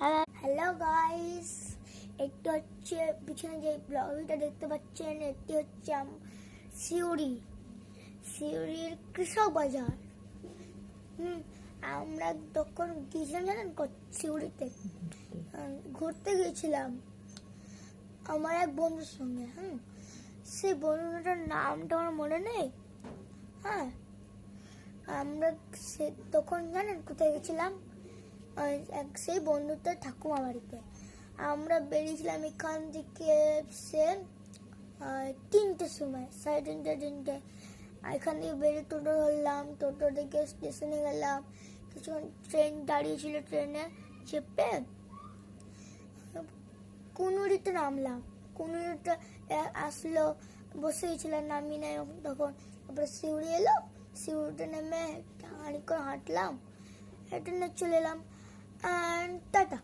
Hello guys, এটি হচ্ছে পিছনে যে ব্লগটা দেখতে পাচ্ছেন, এটি হচ্ছে সিউড়ির কৃষক বাজার। আমরা তখন গিয়েছিলাম জানেন সিউড়িতে ঘুরতে গিয়েছিলাম আমার এক বন্ধুর সঙ্গে। সেই বন্ধুটার নামটা আমার মনে নেই। আমরা তখন জানেন কোথায় গেছিলাম, সেই বন্ধুটার ঠাকুমা বাড়িতে। আমরা বেরিয়েছিলাম এখান থেকে সে 3টের সময়, 3:30। এখান থেকে বেরিয়ে টোটো ধরলাম, টোটো থেকে স্টেশনে গেলাম। কিছুক্ষণ ট্রেন দাঁড়িয়েছিল, ট্রেনে চেপে কুনুরিতে নামলাম। কুনুরিতে আসলো, বসে গেছিলাম, নামি নাই তখন। তারপরে সিউড়ি এলো, সিউড়িতে নেমে খানিকক্ষণ হাঁটলাম, হেঁটে চলে এলাম। টাটা।